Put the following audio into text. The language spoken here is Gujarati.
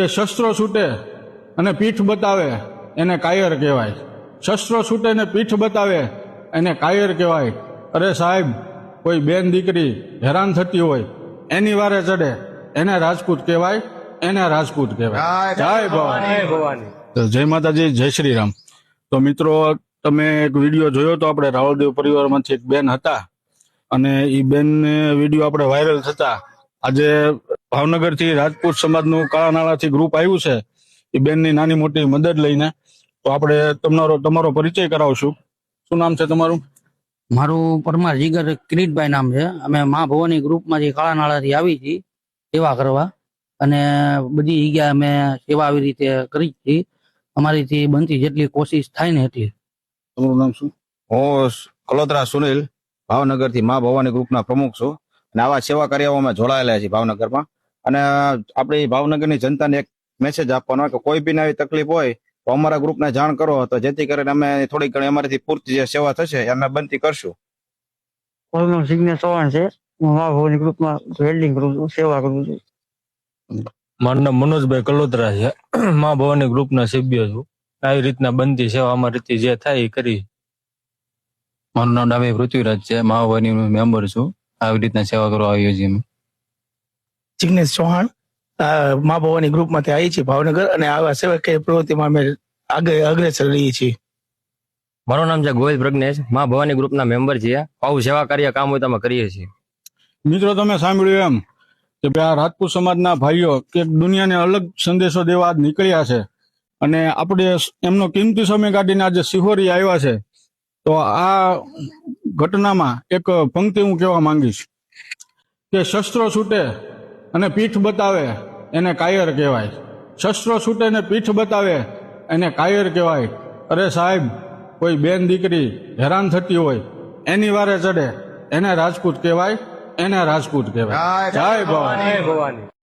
કે શસ્ત્રો છૂટે અને પીઠ બતાવે એને કાયર કહેવાય. શસ્ત્રો છૂટે ને પીઠ બતાવે એને કાયર કહેવાય. અરે સાહેબ, કોઈ બેન દીકરી હેરાન થતી હોય એની વારે ચડે એને રાજપૂત કહેવાય, એને રાજપૂત કહેવાય. જય ભવાની. તો જય માતાજી, જય શ્રી રામ. તો મિત્રો, તમે એક વિડીયો જોયો તો આપણે રાવળદેવ પરિવારમાંથી એક બેન હતા અને એ બેનને વિડીયો આપણે વાયરલ થતા આજે ભાવનગરથી રાજપૂત સમાજનું કાળાનાળાથી ગ્રુપ આવ્યું છે એ બેનની નાની મોટી મદદ લઈને. તો આપણે તમારો પરિચય કરાવશું. શું નામ છે તમારું? મારું પરમાર જીગર કિરીટભાઈ નામ છે. અમે મા ભવાની ગ્રુપમાંથી કાળાનાળાથી આવી છીએ સેવા કરવા, અને બધી જગ્યાએ અમે સેવા આવી રીતે કરી છીએ. અમારીથી બનતી જેટલી કોશિશ થાય ને એટલી. તમારું નામ શું? હું કલોદરા સુનિલ, ભાવનગરથી મા ભવાની ગ્રુપના પ્રમુખ છું અને આવા સેવા કાર્યોમાં અમે જોડાયેલા છીએ ભાવનગરમાં. અને આપણી ભાવનગરની જનતાને એક મેસેજ આપવાનો કે કોઈ બી આવી તકલીફ હોય તો અમારા ગ્રુપને જાણ કરો, તો જેથી કરીને અમે થોડીક ઘણી અમારીથી પૂરતી જે સેવા થશે એ અમે બનતી કરશું. મારું નામ સિગ્નેશ ચૌહાણ છે. હું મા ભવાની ગ્રુપમાં વેલ્ડિંગ કરું છું, સેવા કરું છું. મારું નામ મનોજભાઈ કલોદરા છે. મા ભવાની ગ્રુપના સભ્ય છું. આવી રીતના બનતી સેવા અમારી જે થાય એ કરી. મારું નામ ડાબે પૃથ્વીરાજ છે. મા ભવાની મેમ્બર છું. આવી રીતના સેવા કરવા આવીએ છીએ અમે. જિગ્નેશ ચૌહાણ, મા ભવાની ગ્રુપમાંથી આવી છીએ ભાવનગર, અને આવા સેવાકીય પ્રવૃત્તિમાં અમે અગ્રેસર રહીએ છીએ. મારું નામ છે ગોવિંદ પ્રજ્ઞેશ, મા ભવાની ગ્રુપના મેમ્બર છીએ. આવું સેવા કાર્ય કામ હોય તો અમે કરીએ છીએ. મિત્રો, તમે સાંભળ્યું એમ કે આ રાજપૂત સમાજના ભાઈઓ કે દુનિયાને અલગ સંદેશો દેવા આજ નીકળ્યા છે અને આપણે એમનો કિંમતી સમય કાઢીને આજે સિહોરી આવ્યા છે. તો આ ઘટનામાં એક પંક્તિ હું કહેવા માંગીશ કે શસ્ત્રો છૂટે અને પીઠ બતાવે એને કાયર કહેવાય. શસ્ત્રો છૂટે ને પીઠ બતાવે એને કાયર કહેવાય. અરે સાહેબ, કોઈ બેન દીકરી હેરાન થતી હોય એની વારે ચડે એને રાજપૂત કહેવાય, એને રાજપૂત કહેવાય. જય ભવાની.